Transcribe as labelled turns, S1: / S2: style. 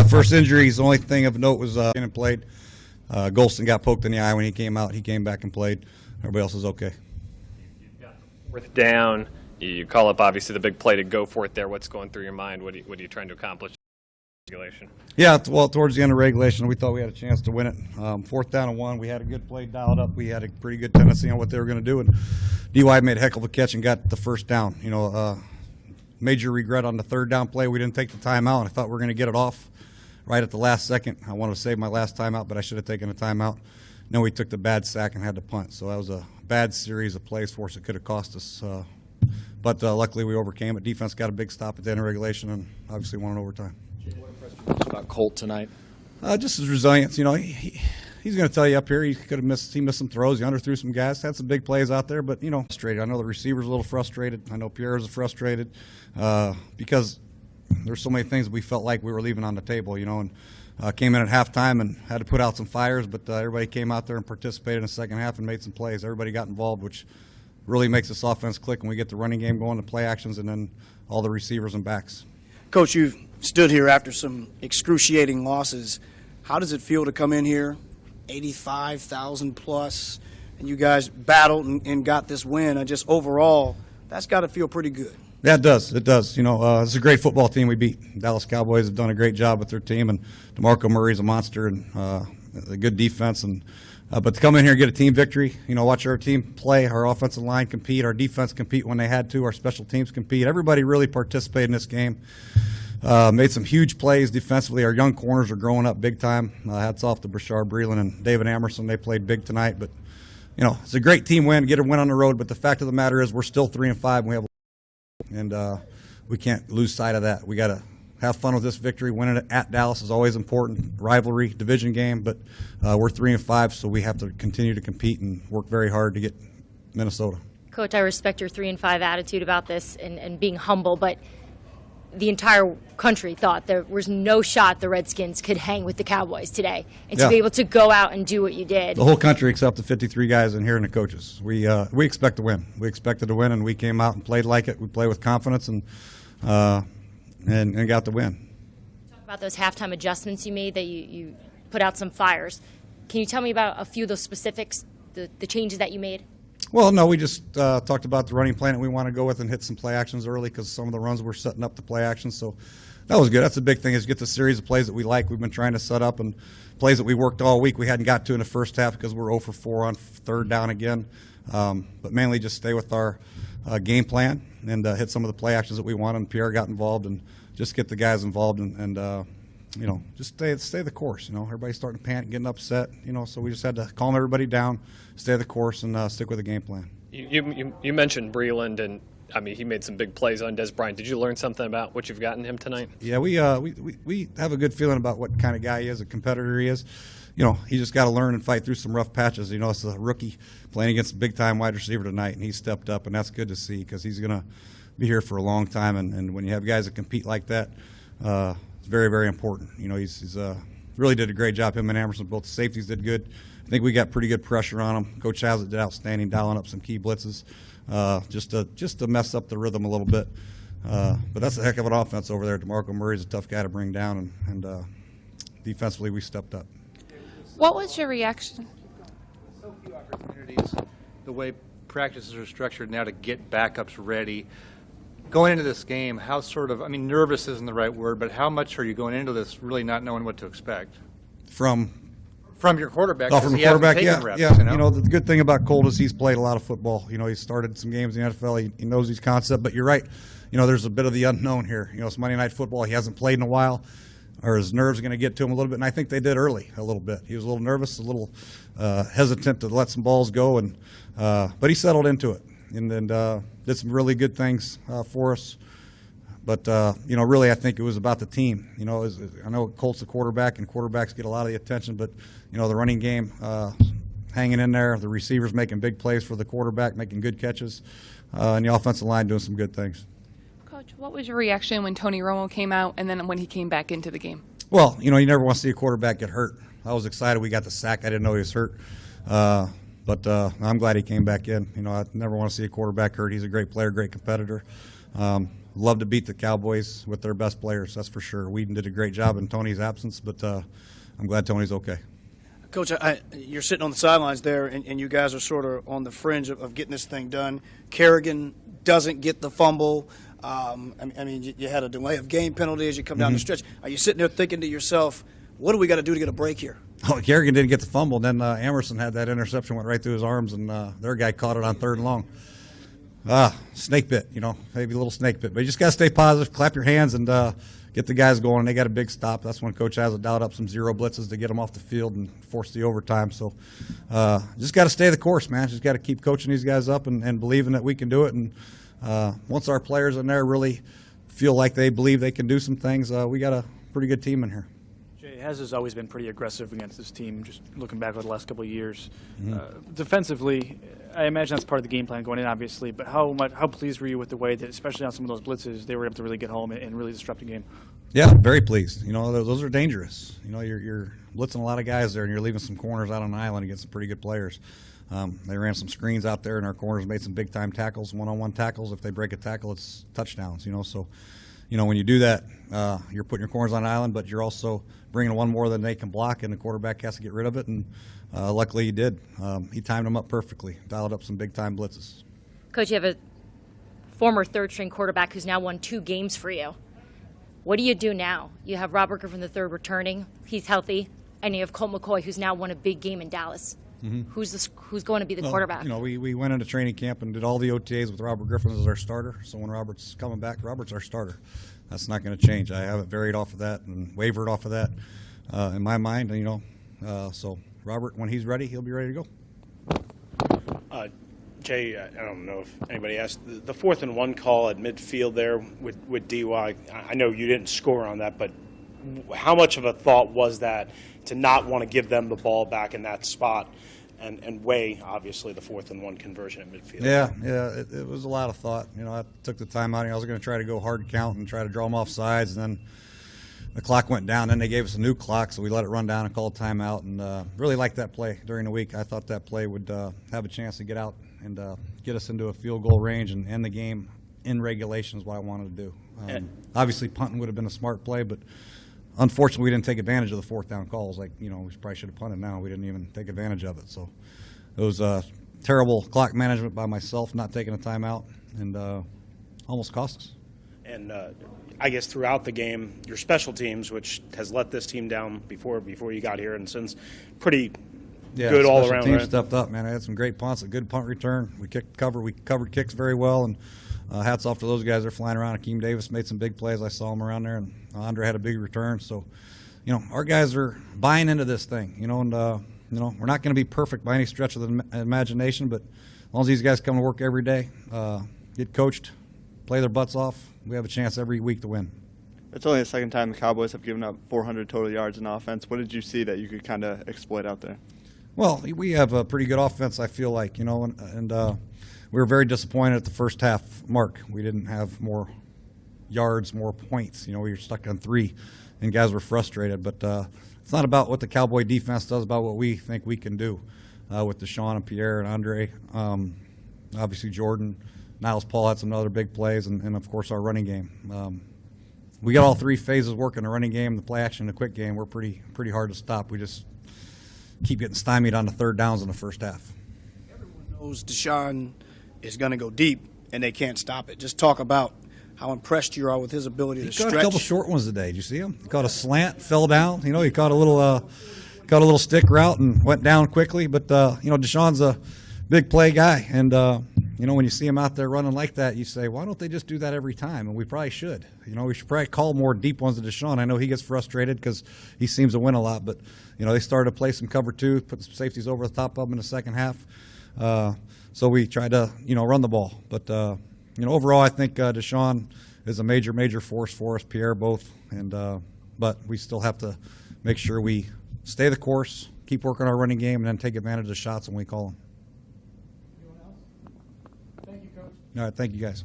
S1: first injuries. The only thing of note was and played. Golston got poked in the eye when he came out. He came back and played. Everybody else is okay.
S2: You've got fourth down. You call up obviously the big play to go for it there. What's going through your mind? What are you trying to accomplish? Regulation.
S1: Yeah, well, towards the end of regulation, we thought we had a chance to win it. Fourth down and 1, we had a good play dialed up. We had a pretty good tendency on what they were going to do, and DY made a heck of a catch and got the first down. Major regret on the third down play. We didn't take the timeout, and I thought we were going to get it off right at the last second. I wanted to save my last timeout, but I should have taken a timeout. Then we took the bad sack and had to punt. So that was a bad series of plays for us. It could have cost us. But luckily we overcame it. Defense got a big stop at the end of regulation and obviously won in overtime.
S3: What impressed you most about Colt tonight?
S1: Just his resilience. He's going to tell you up here he missed some throws. He underthrew some guys. Had some big plays out there, but frustrated. I know the receiver's a little frustrated. I know Pierre's frustrated because there's so many things we felt like we were leaving on the table. And came in at halftime and had to put out some fires, but everybody came out there and participated in the second half and made some plays. Everybody got involved, which really makes this offense click when we get the running game going, the play actions, and then all the receivers and backs.
S4: Coach, you've stood here after some excruciating losses. How does it feel to come in here, 85,000 plus, and you guys battled and got this win? Just overall, that's got to feel pretty good.
S1: Yeah, it does. It does. It's a great football team we beat. Dallas Cowboys have done a great job with their team, and DeMarco Murray's a monster and a good defense. But to come in here and get a team victory, watch our team play, our offensive line compete, our defense compete when they had to, our special teams compete. Everybody really participated in this game. Made some huge plays defensively. Our young corners are growing up big time. Hats off to Brashard Breeland and David Amerson. They played big tonight. But, it's a great team win, get a win on the road. But the fact of the matter is we're still 3-5 and we have we can't lose sight of that. We got to have fun with this victory. Winning it at Dallas is always important. Rivalry, division game, but we're 3-5, so we have to continue to compete and work very hard to get Minnesota.
S5: Coach, I respect your 3-5 attitude about this and being humble, but the entire country thought there was no shot the Redskins could hang with the Cowboys today. And to be able to go out and do what you did.
S1: The whole country except the 53 guys in here and the coaches. We expect to win. We expected to win, and we came out and played like it. We played with confidence and got the win.
S5: Talk about those halftime adjustments you made, that you put out some fires. Can you tell me about a few of those specifics, the changes that you made?
S1: Well, no, we just talked about the running plan that we want to go with and hit some play actions early because some of the runs were setting up the play actions. So that was good. That's the big thing is get the series of plays that we like. We've been trying to set up and plays that we worked all week. We hadn't got to in the first half because we're 0 for 4 on third down again. But mainly just stay with our game plan and hit some of the play actions that we want. And Pierre got involved and just get the guys involved and just stay the course. Everybody's starting to panic, getting upset. So we just had to calm everybody down, stay the course, and stick with the game plan.
S2: You mentioned Breeland, and he made some big plays on Des Bryant. Did you learn something about what you've gotten him tonight?
S1: Yeah, we have a good feeling about what kind of guy he is, a competitor he is. He just got to learn and fight through some rough patches. It's a rookie playing against a big-time wide receiver tonight, and he stepped up, and that's good to see because he's going to be here for a long time. And when you have guys that compete like that, it's very, very important. He's really did a great job. Him and Amerson, both the safeties did good. I think we got pretty good pressure on him. Coach Hazlitt did outstanding, dialing up some key blitzes, just to mess up the rhythm a little bit. But that's a heck of an offense over there. DeMarco Murray's a tough guy to bring down, and defensively we stepped up.
S6: What was your reaction?
S7: So few opportunities, the way practices are structured now to get backups ready. Going into this game, how nervous isn't the right word, but how much are you going into this really not knowing what to expect?
S1: From
S7: your quarterback.
S1: From the quarterback, yeah.
S7: Reps,
S1: yeah. The good thing about Colt is he's played a lot of football. He's started some games in the NFL. He knows his concept, but you're right. There's a bit of the unknown here. It's Monday Night Football. He hasn't played in a while, or his nerves are going to get to him a little bit, and I think they did early a little bit. He was a little nervous, a little hesitant to let some balls go, but he settled into it and did some really good things for us. But, really I think it was about the team. I know Colt's the quarterback, and quarterbacks get a lot of the attention, but, the running game hanging in there, the receivers making big plays for the quarterback, making good catches, and the offensive line doing some good things.
S6: Coach, what was your reaction when Tony Romo came out and then when he came back into the game?
S1: Well, you never want to see a quarterback get hurt. I was excited we got the sack. I didn't know he was hurt. But I'm glad he came back in. I never want to see a quarterback hurt. He's a great player, great competitor. love to beat the Cowboys with their best players, that's for sure. Whedon did a great job in Tony's absence, but I'm glad Tony's okay.
S4: Coach, you're sitting on the sidelines there, and you guys are sort of on the fringe of getting this thing done. Kerrigan doesn't get the fumble. I mean, you had a delay of game penalty as you come down the stretch. Are you sitting there thinking to yourself, what do we got to do to get a break here?
S1: Oh, Kerrigan didn't get the fumble. Then Emerson had that interception, went right through his arms, and their guy caught it on 3rd and long. Snake bit, maybe a little snake bit. But you just got to stay positive, clap your hands, and get the guys going. And they got a big stop. That's when Coach has it dialed up some zero blitzes to get them off the field and force the overtime. So just got to stay the course, man. Just got to keep coaching these guys up and believing that we can do it. And once our players in there really feel like they believe they can do some things, we got a pretty good team in here.
S8: Jay, Hez has always been pretty aggressive against this team, just looking back over the last couple of years. Defensively, I imagine that's part of the game plan going in, obviously, but how pleased were you with the way that, especially on some of those blitzes, they were able to really get home and really disrupt the game?
S1: Yeah, very pleased. Those are dangerous. You're blitzing a lot of guys there, and you're leaving some corners out on the island against some pretty good players. They ran some screens out there, and our corners made some big-time tackles, one-on-one tackles. If they break a tackle, it's touchdowns, So, when you do that, you're putting your corners on an island, but you're also bringing one more than they can block, and the quarterback has to get rid of it, and luckily he did. He timed them up perfectly, dialed up some big-time blitzes.
S5: Coach, you have a former third-string quarterback who's now won 2 games for you. What do you do now? You have Robert Griffin III returning. He's healthy. And you have Colt McCoy, who's now won a big game in Dallas. Who's going to be the quarterback?
S1: We went into training camp and did all the OTAs with Robert Griffin as our starter. So when Robert's coming back, Robert's our starter. That's not going to change. I haven't varied off of that and wavered off of that in my mind. So Robert, when he's ready, he'll be ready to go.
S9: Jay, I don't know if anybody asked, the 4th and 1 call at midfield there with DY, I know you didn't score on that, but how much of a thought was that to not want to give them the ball back in that spot and weigh, obviously, the 4th and 1 conversion at midfield?
S1: Yeah, it was a lot of thought. I took the time out. I was going to try to go hard count and try to draw them off sides, and then the clock went down. Then they gave us a new clock, so we let it run down and called timeout, and really liked that play during the week. I thought that play would have a chance to get out and get us into a field goal range and end the game in regulation is what I wanted to do. Obviously, punting would have been a smart play, but unfortunately, we didn't take advantage of the 4th down calls. We probably should have punted now. We didn't even take advantage of it. So it was terrible clock management by myself, not taking a timeout, and almost cost us.
S9: And I guess throughout the game, your special teams, which has let this team down before you got here, and since pretty good all around.
S1: Team
S9: right?
S1: stepped up, man. I had some great punts, a good punt return. We covered kicks very well, and hats off to those guys. They're flying around. Akeem Davis made some big plays. I saw him around there, and Andre had a big return. So, our guys are buying into this thing, and we're not going to be perfect by any stretch of the imagination, but as long as these guys come to work every day, get coached, play their butts off, we have a chance every week to win.
S10: It's only the second time the Cowboys have given up 400 total yards in offense. What did you see that you could kind of exploit out there?
S1: Well, we have a pretty good offense, I feel like, and we were very disappointed at the first half mark. We didn't have more yards, more points. We were stuck on 3, and guys were frustrated. But it's not about what the Cowboy defense does, about what we think we can do with Deshaun and Pierre and Andre. Obviously, Jordan, Niles Paul had some other big plays, and of course, our running game. We got all 3 phases working, the running game, the play action, and the quick game. We're pretty hard to stop. We just keep getting stymied on the 3rd downs in the first half.
S4: Everyone knows Deshaun is going to go deep, and they can't stop it. Just talk about how impressed you are with his ability to stretch.
S1: He caught a couple short ones today. Did you see him? He caught a slant, fell down. He caught a little stick route and went down quickly. But Deshaun's a big play guy, and when you see him out there running like that, you say, why don't they just do that every time? And we probably should. We should probably call more deep ones to Deshaun. I know he gets frustrated because he seems to win a lot, but they started to play some cover 2, put some safeties over the top of them in the second half. So we tried to, run the ball. But, overall, I think Deshaun is a major force for us, Pierre both. And but we still have to make sure we stay the course, keep working our running game, and then take advantage of the shots when we call them. Anyone else? Thank you, Coach. All right, thank you, guys.